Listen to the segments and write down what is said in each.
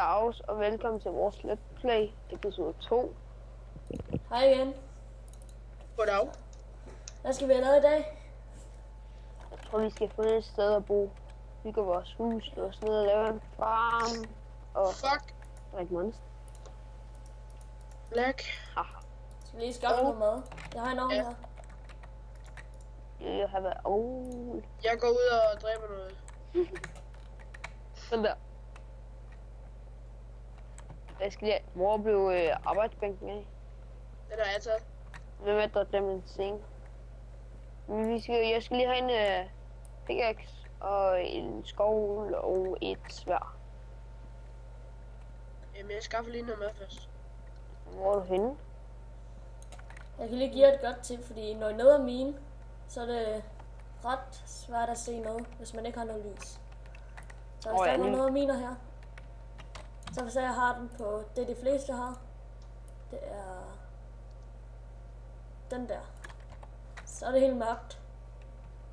Dags, og velkommen til vores Let's Play episode 2. Hej igen. Goddag. Hvad skal vi have lavet i dag? Jeg tror, vi skal finde et sted at bo. Bygge vores hus, og sådan noget, lave en farm, og Fuck. drikke monster. Black. Skal vi lige skaffe noget mad? Jeg har en ovn Ja. her. Jeg har været Jeg går ud og dræber noget. sådan der. Jeg skal lige hvor blev arbejdsbænken af. Den har jeg taget. Hvem er der dem en seng? Men jeg skal lige have en pickaxe og en skovl og et sværd. Jamen, jeg skaffer lige noget mad først. Hvor er du henne? Jeg kan lige give jer et godt tip, fordi når noget er mine, så er det ret svært at se noget, hvis man ikke har noget lys. Så hvis der er noget af miner her, så hvis jeg har den på det de fleste har, det er den der. Så er det helt mørkt.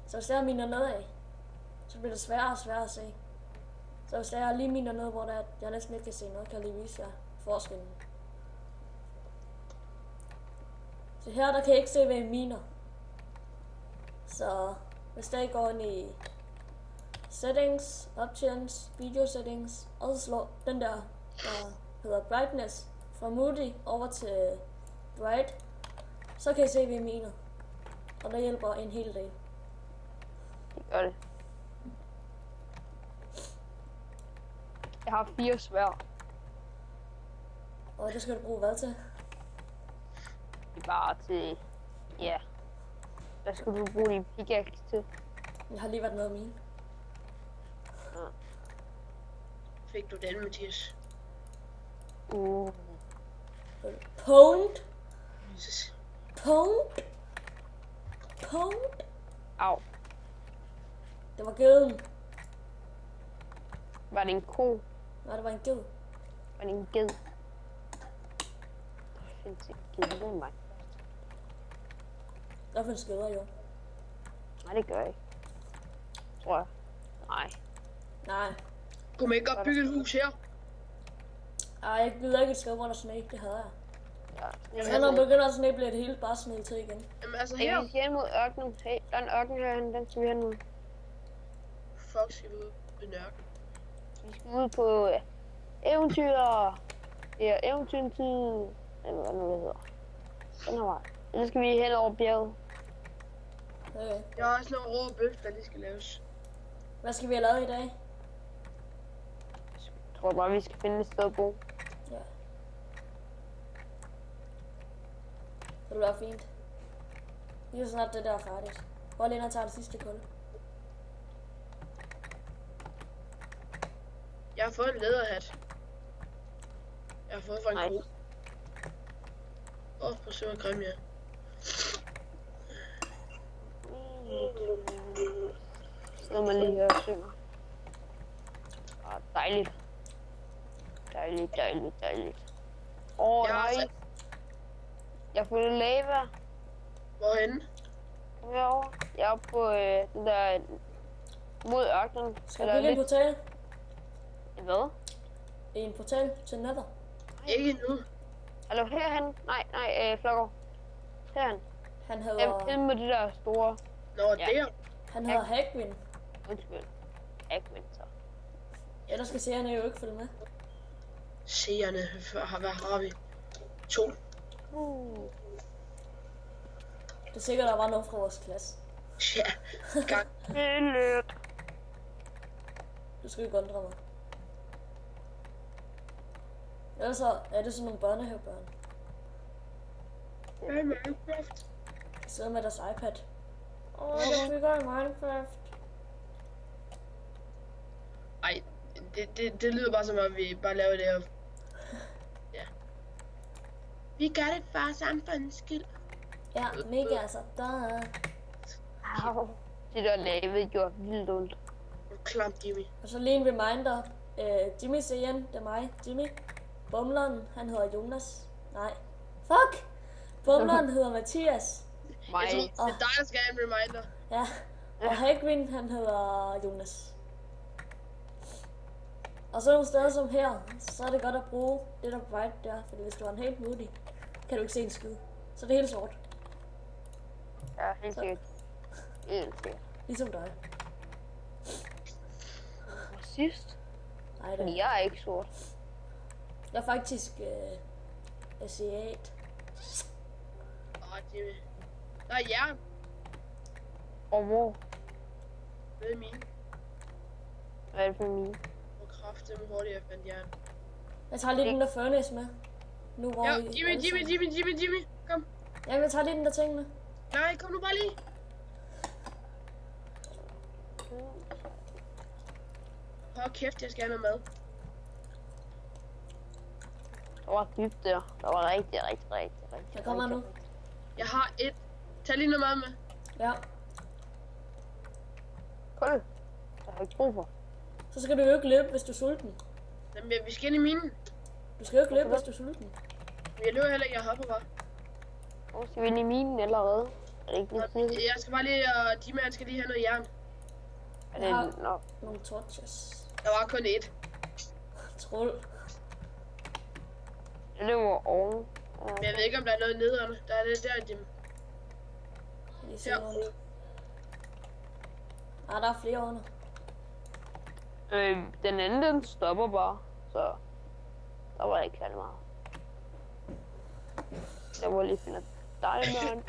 Så hvis jeg miner noget af, så bliver det sværere og sværere at se. Så hvis jeg lige miner noget, hvor der, jeg næsten ikke kan se noget, kan jeg lige vise jer forskellen. Så her der kan jeg ikke se, hvad jeg miner. Så hvis der går ind i settings, options, video settings, og så slår den der hedder brightness fra moody over til bright, så kan jeg se, hvad jeg miner. Og det hjælper en hel del. Det gør det. Jeg har 4 sværd. Og det skal du bruge hvad til? Det er bare til... Ja. Hvad skal du bruge din pickaxe til? Jeg har lige været noget af mine. Fik du den, Mathias? Pwned. Jesus. Pwned. Pwned. Au. Det var geden. Var det en ko? Nej, det var en ged. Var det en ged? Der findes ikke ged i mig. Der findes geder jo. Nej, det gør jeg ikke. Tror jeg. Nej. Nej. Kunne man ikke godt bygge et hus her? Ej, jeg gider ikke et sted, hvor der er sne. Det hader jeg. Ja. Så når man begynder at sne, bliver det hele bare sne til igen. Jamen altså Hey, her. vi skal hen mod ørkenen. Hey, der er en ørken herinde. Den skal vi hen mod. Fuck, skal vi ud i nørken. Vi skal ud på eventyr. Ja, eventyrtid. Eller hvad nu det hedder. Den her vej. Ellers skal vi hen over bjerget. Okay. Jeg har også noget rå bøf, der lige skal laves. Hvad skal vi have lavet i dag? Jeg tror bare, vi skal finde et sted at bo. Ja. Det vil være fint. Lige så snart det der er færdigt. Hvor lige tager det sidste kul. Jeg har fået en læderhat. Jeg har fået fra en Nice. ko. På søger grim, ja. Så man lige hører og synger. Dejligt. Dejligt. Jeg har Nej. sat- Jeg har fundet lava. Hvorhenne? Kom herover. Jeg er oppe på den der mod ørkenen. Skal jeg bygge en portal? Hvad? En portal til Nether. Ikke nu. Hallo, herhen? Nej, Flokker. Herhen. Han Jamen, hedder, den med de der store... Nå, Ja. der. han hedder Hagwin. Undskyld. Agmen, så. Ellers skal seerne jo ikke følge med. Seerne. Hvad har vi? 2. Det er sikkert, der var nogen fra vores klasse. Ja. Gang. Lidt. Du skal ikke undre mig. Ellers så er det sådan nogle børnehavebørn. Hey, Minecraft. Der sidder med deres iPad. Jeg bygger i Minecraft. Ej, det lyder bare som om, vi bare laver det her. Ja. Vi gør det for samfundets skyld. Ja, mega altså. Der. Au. Det der lave gjorde vildt ondt. Klam, Jimmy. Og så lige en reminder. Jimmy siger igen, det er mig, Jimmy. Bumleren, han hedder Jonas. Nej. Fuck! Bumleren hedder Mathias. Mig. Jeg tror, det er dig, der skal have en reminder. Ja. Og Hagwin, han hedder Jonas. Og så nogle steder som her, så er det godt at bruge det der bright der, fordi hvis du har en helt moody, kan du ikke se en skid. Så det er helt sort, Ja, helt sikkert. Helt sikkert. ligesom dig. Og sidst? Nej, Fordi det jeg er ikke sort. jeg er faktisk asiat. Jimmy. Der er jern. Og hvor? Det er min. Hvad er det for mine? Hvor kraftedeme hurtigt jeg fandt jern. Jeg tager lige den der furnace med. Nu hvor Ja, vi alle sammen- Jimmy. Kom. Ja, jeg tager lige den der ting med. Nej, kom nu bare lige. Hold kæft, jeg skal have noget mad. Der var dybt der. Der var rigtig. Jeg kommer nu. Jeg har et. Tag lige noget mad med. Ja, Kul. Der har jeg ikke brug for. så skal du jo ikke løbe, hvis du er sulten. Jamen, vi skal ind i minen. Du skal jo ikke løbe, hvis du er sulten. Men jeg løber heller ikke, jeg hopper bare. Hvor skal vi ind i minen allerede? Er det ikke lidt tidligt? Jeg skal bare lige, og de mænd skal lige have noget jern. Er det Jeg har- nok? Nogle torches. Der var kun et. Troll. Det var oven. Men jeg ved ikke, om der er noget nederne. Der er det der, Jim. Lige se Ja. rundt. Ah, der er flere under. Den anden, den stopper bare. Så der var ikke særlig meget. Jeg må lige finde dig, mand.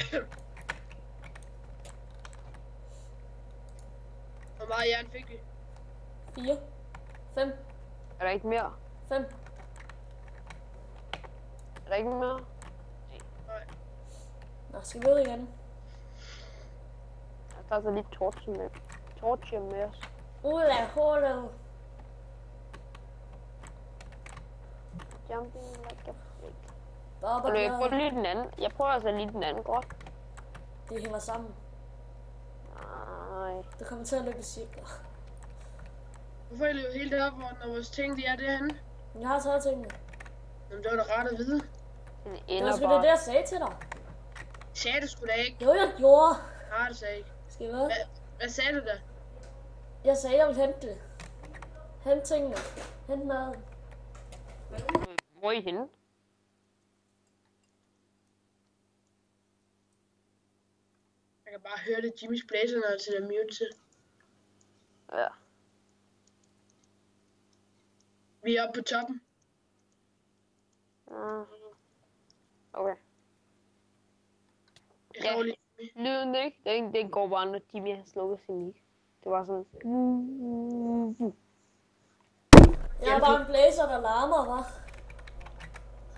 Hvor meget jern fik vi? 4. 5. Er der ikke mere? 5. Er der ikke mere? Nej. Nå, skal vi ud igen? Jeg tager så lige torche med os. Ud af hullet. Jumping like a freak. Op og Og jeg prøver ned. lige den anden. Jeg prøver altså lige den anden godt. Det hænger sammen. Nej. Det kommer til at løbe i cirkler. Hvorfor er det jo helt deroppe, når vores ting de er derhenne? Jeg har taget tingene. Jamen, det var da rart at vide. Den Det ender var sgu det, bare. jeg sagde til dig. Sagde du sgu da ikke? Jo, jeg gjorde. Nej, du sagde ikke. Skal vi hvad? Hvad sagde du da? Jeg sagde, jeg ville hente det. Hent tingene. Hent maden. Hvor er I henne? Jeg kan bare høre det Jimmys blazer, når han sætter mute til. Ja. Vi er oppe på toppen. Okay. Jeg Ja. slår lige Jimmy. Lyden, ikke? Den går bare, når Jimmy har slukket sin mic. Det var sådan... Jeg har bare en blazer, der larmer, hva'?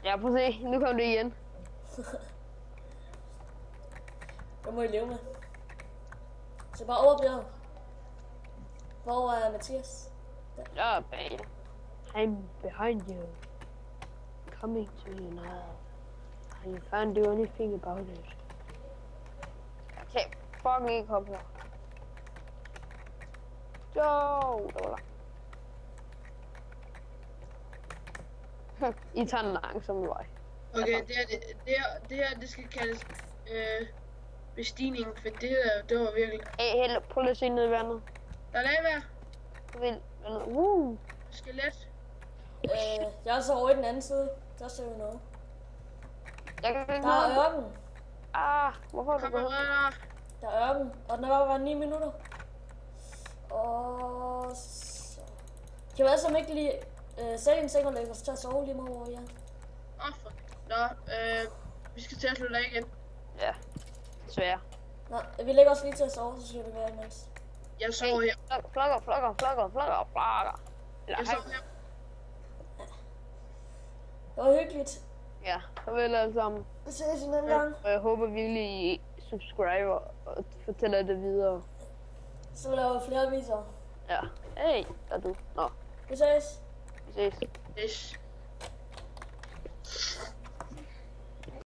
Ja, prøv at se. Nu kom det igen. Det må I leve med. Så bare over bjerget. Hvor er Mathias? Jeg er bag jer. I'm behind you. Coming to you now. And you can't do anything about it. Jeg kan fucking ikke hoppe her. Jo, det var langt. I tager en langsom vej. Okay, det her, det skal kaldes bestigning, for det var virkelig... Hey, prøv lige at se ned i vandet. Der er lavvejr. Vandet. Skelet. Jeg er så over i den anden side. Der ser vi noget. Jeg kan ikke Der er ørken. hvorfor er du gået? Kammerater. Der er ørken. Og den er bare 9 minutter. Og så... Kan vi alle sammen ikke lige sætte en seng og lægge os til at sove lige meget over jer? Fuck. Nå, vi skal til at slutte af igen. Ja, desværre. Nå, vi lægger os lige til at sove, så skal vi være imens. Jeg sover her. Flakker. Jeg sover her. Det var hyggeligt. Ja, farvel alle sammen. Vi ses en anden gang. Og jeg håber virkelig, I subscriber og fortæller det videre. Så laver vi flere videoer. Ja. Hey, der er du. Nå, Vi ses. vi ses. Yes.